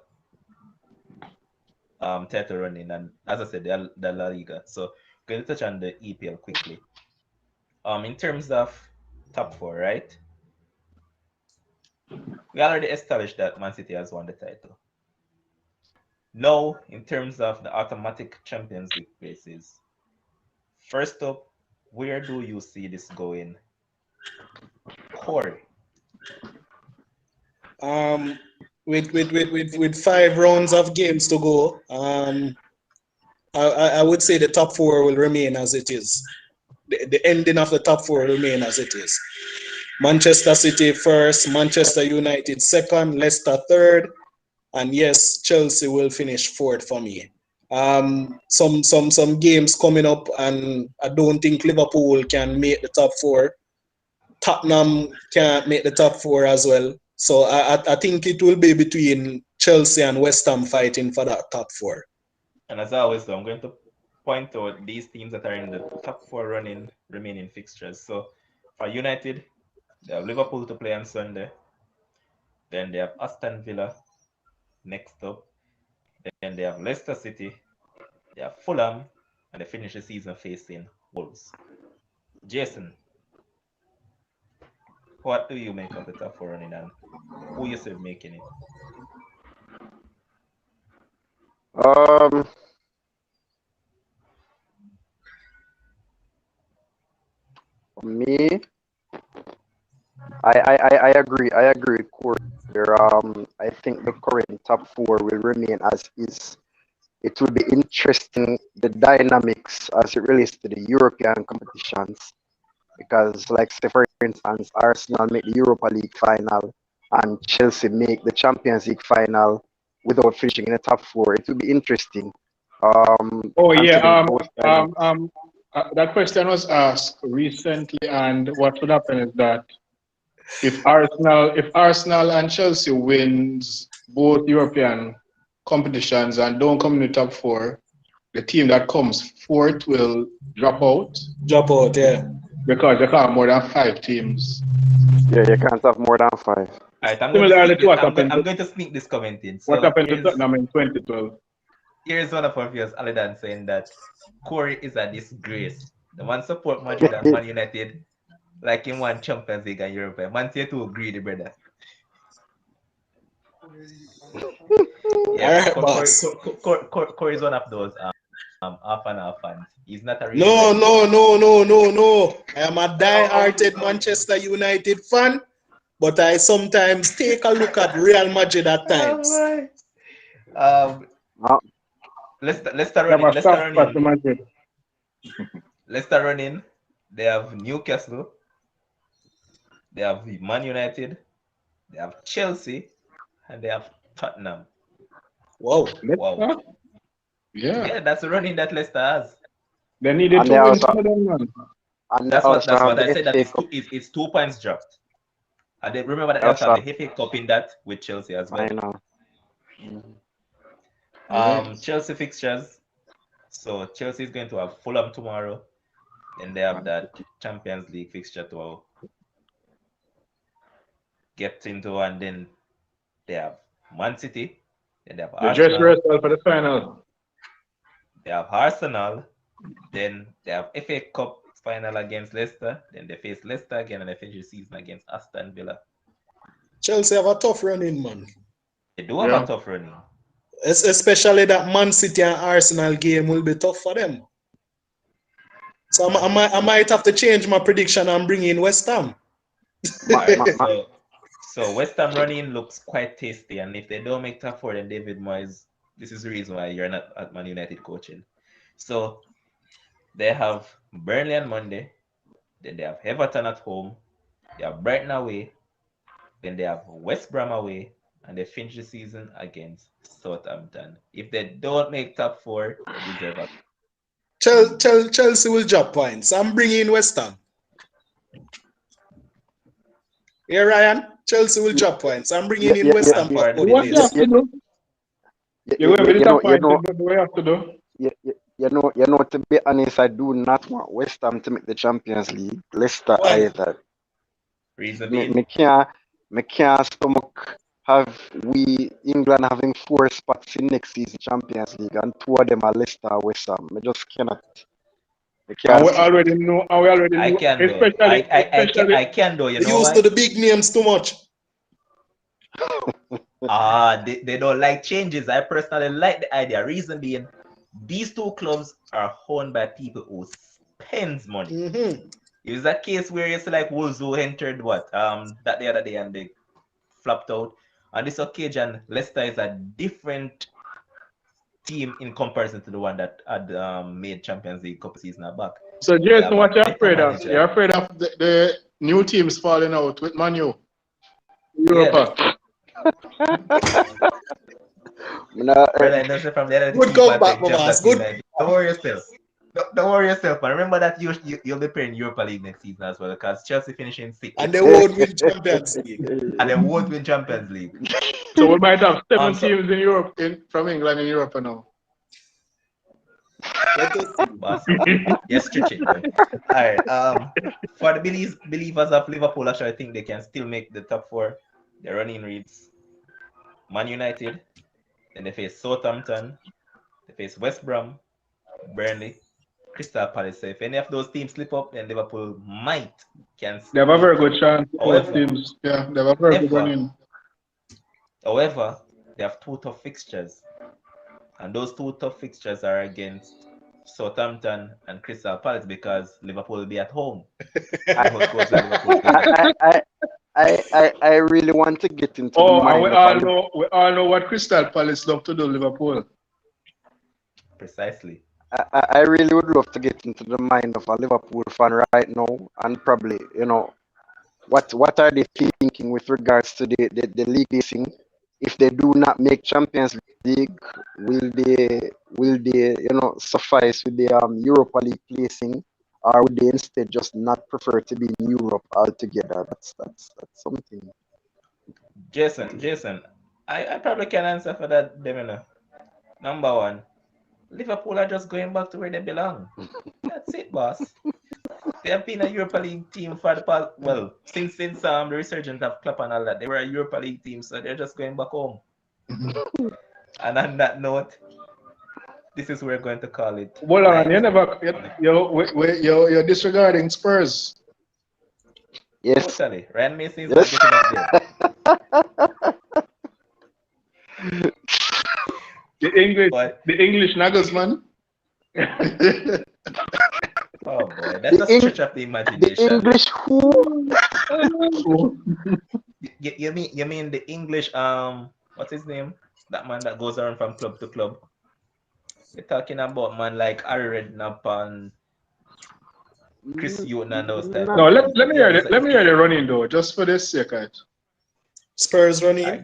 title running, and as I said, the La Liga. So we're going to touch on the EPL quickly. In terms of top four, right? We already established that Man City has won the title. Now, in terms of the automatic Champions League places, first up, where do you see this going? Corey. Um, with 5 rounds of games to go, I would say the top 4 will remain as it is. The ending of the top 4 will remain as it is. Manchester City first, Manchester United second, Leicester third, and yes, Chelsea will finish fourth for me. Some games coming up, and I don't think Liverpool can make the top 4. Tottenham can't make the top 4 as well. So I think it will be between Chelsea and West Ham fighting for that top 4. And as always, though, I'm going to point out these teams that are in the top 4 remaining fixtures. So for United, they have Liverpool to play on Sunday. Then they have Aston Villa next up. Then they have Leicester City. They have Fulham, and they finish the season facing Wolves. Jason, what do you make of the top 4 running, and who you see making it? For me, I agree. I agree with Corey there. I think the current top 4 will remain as is. It will be interesting, the dynamics as it relates to the European competitions, because, like, say for instance, Arsenal make the Europa League final and Chelsea make the Champions League final without finishing in the top 4. It will be interesting. Oh yeah, Considering both dynamics. that question was asked recently, and what would happen is that if Arsenal and Chelsea wins both European competitions and don't come in the top 4, the team that comes fourth will drop out Drop out, yeah. because they can't have more than 5 teams. Yeah, you can't have more than 5. All right, Similarly to what happened I'm going to sneak this comment in. So what happened to Tottenham in 2012? here's one of our viewers, Aladan, saying that Corey is a disgrace. The man support Madrid and Man United like in one Champions League and Europe. Man say too greedy, brother. Yeah, All right, boss. Corey is one of those half and half fans. He's not a real No. I am a die-hearted Manchester United fan, but I sometimes take a look at Real Madrid at times. Leicester running. They have Newcastle. They have Man United. They have Chelsea, and they have Tottenham. Wow. Yeah, that's the running that Leicester has. they needed to win some of them, man. And That's what I said. That FA it's 2 points dropped. And then remember that they Also also have the FA Cup in that with Chelsea as well. I know. Chelsea fixtures. So Chelsea is going to have Fulham tomorrow. Then they have that Champions League fixture to get into, and then they have Man City. Then they have They just Arsenal. rehearsal for the final. They have Arsenal. Then they have FA Cup final against Leicester. Then they face Leicester again, and they finish the season against Aston Villa. Chelsea have a tough running, man. They do have a tough running. Especially that Man City and Arsenal game will be tough for them. So I might have to change my prediction and bring in West Ham. So West Ham running looks quite tasty, and if they don't make top 4, then David Moyes, this is the reason why you're not at Man United coaching. So they have Burnley on Monday, then they have Everton at home, they have Brighton away, then they have West Brom away, and they finish the season against Southampton. If they don't make top 4, they deserve a... Chelsea will drop points. I'm bringing in West Ham. Yeah, Ryan? Chelsea will drop points. I'm bringing in West Ham. What do you have to do? You're going to be disappointed, but what do you have to do? You know, to be honest, I do not want West Ham to make the Champions League. Leicester either. Reason Me can't stomach have we England having 4 spots in next season Champions League, and 2 of them are Leicester or West Ham. I just cannot. We already know. I can do. I can do. You know used why? to the big names too much. They don't like changes. I personally like the idea. Reason being, these 2 clubs are owned by people who spends money. Mm-hmm. It's a case where it's like Wolves who entered that the other day and they flopped out. On this occasion, Leicester is a different team in comparison to the one that had made Champions League a couple seasons back. So, Jason, what you're afraid of? manager. You're afraid of the new teams falling out with Man U, Europa. Good comeback, boss. Good. Don't worry yourself. Don't worry yourself, man. Remember that you'll be playing Europa League next season as well, because Chelsea finishing sixth. And they won't win Champions League. And they won't win Champions League. So we might have 7 teams in Europe, from England in Europe now. Let us see. Boss. Yes, stretch it. All right. For the believers of Liverpool, actually, I think they can still make the top 4. They're running reads Man United, then they face Southampton, they face West Brom, Burnley, Crystal Palace. So if any of those teams slip up, then Liverpool can. They have a very good chance. Both teams, yeah, they have a very good running. However, they have 2 tough fixtures, and those 2 tough fixtures are against Southampton and Crystal Palace, because Liverpool will be at home. I really want to get into. And we all know what Crystal Palace love to do, Liverpool. Precisely. I really would love to get into the mind of a Liverpool fan right now, and probably, what are they thinking with regards to the league racing? If they do not make Champions League, will they suffice with the Europa League placing, or would they instead just not prefer to be in Europe altogether? That's something. Jason, I probably can answer for that, Demina. Number 1, Liverpool are just going back to where they belong. That's it, boss. They have been a Europa League team for the past, since the resurgence of Klopp and all that. They were a Europa League team, so they're just going back home. And on that note, this is what we're going to call it. Hold on, you're disregarding Spurs. Yes. Totally. Ryan Mason is not getting up there. The English Nagelsmann. Oh boy, that's a stretch of the imagination. The English who? You mean the English what's his name? That man that goes around from club to club. You're talking about man like Harry Redknapp and Chris Hutton and those types. No, let me hear the running though, just for this sake. Spurs running. I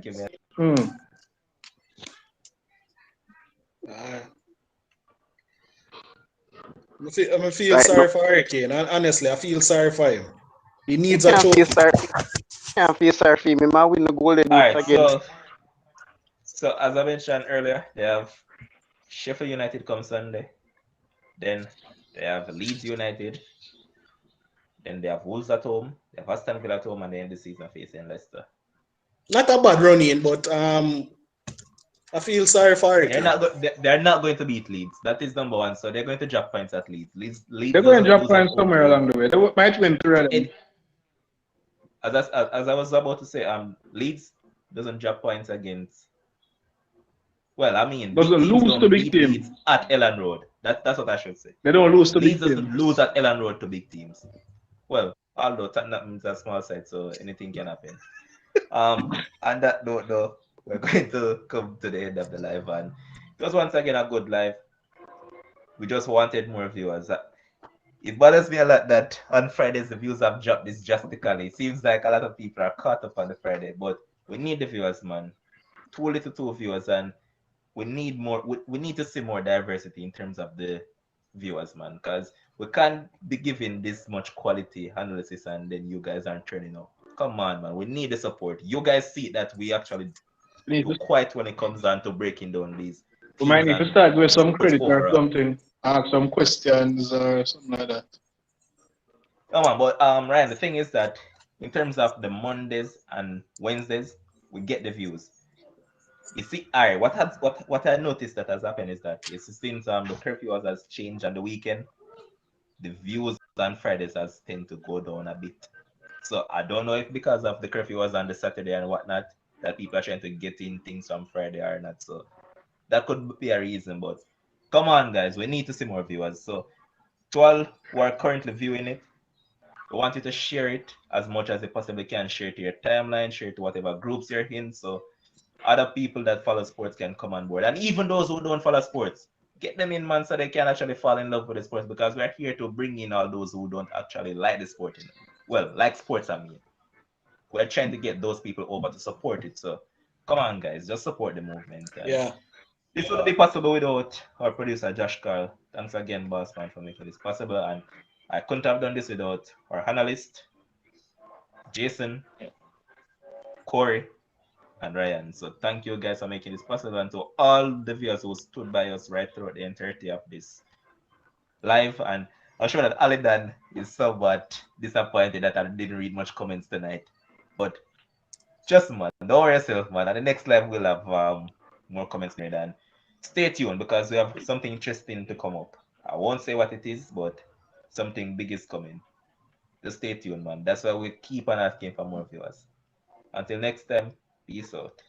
feel sorry for Hurricane. Honestly, I feel sorry for him. He needs a choke. Can't feel sorry for him. I win the golden again. So as I mentioned earlier, they have Sheffield United come Sunday. Then they have Leeds United. Then they have Wolves at home. They have Aston Villa at home, and they end the season facing Leicester. Not a bad run-in, but I feel sorry for it. They're not going to beat Leeds. That is number 1. So they're going to drop points at Leeds. They're going to drop points somewhere along the way. They might win 3. As I was about to say, Leeds doesn't drop points against. Well, I mean, doesn't lose to big teams at Ellen Road. That's what I should say. They don't lose to Leeds big teams. Doesn't lose at Ellen Road to big teams. Well, although Tottenham is a small side, so anything can happen. On that note, though, we're going to come to the end of the live, and it was once again a good live. We just wanted more viewers. It bothers me a lot that on Fridays the views have dropped this drastically. It seems like a lot of people are caught up on the Friday, but we need the viewers, man. Too little, 2 viewers, and we need more. We need to see more diversity in terms of the viewers, man, because we can't be giving this much quality analysis and then you guys aren't turning up. Come on, man. We need the support. You guys see that we actually do quite when it comes down to breaking down these. We might need to start with some credit or something. Ask some questions or something like that. Come on, but Ryan, the thing is that in terms of the Mondays and Wednesdays, we get the views. You see, all right, what I noticed that has happened is that since the curfew has changed on the weekend, the views on Fridays has tend to go down a bit. So I don't know if because of the curfew was on the Saturday and whatnot, that people are trying to get in things from Friday or not. So that could be a reason, but come on, guys, we need to see more viewers. So to all who are currently viewing it, we want you to share it as much as you possibly can. Share it to your timeline, share it to whatever groups you're in. So other people that follow sports can come on board. And even those who don't follow sports, get them in, man, so they can actually fall in love with the sports, because we're here to bring in all those who don't actually like the sport. Well, like sports, I mean. We're trying to get those people over to support it. So come on, guys, just support the movement. And Yeah. this wouldn't be possible without our producer, Josh Carl. Thanks again, boss man, for making this possible. And I couldn't have done this without our analyst, Jason, Corey, and Ryan. So thank you guys for making this possible, and to all the viewers who stood by us right throughout the entirety of this live. And I'm sure that Alidan is somewhat disappointed that I didn't read much comments tonight. But just man, don't worry yourself, man. At the next live we'll have more comments there. And stay tuned, because we have something interesting to come up. I won't say what it is, but something big is coming. Just stay tuned, man. That's why we keep on asking for more viewers. Until next time, peace out.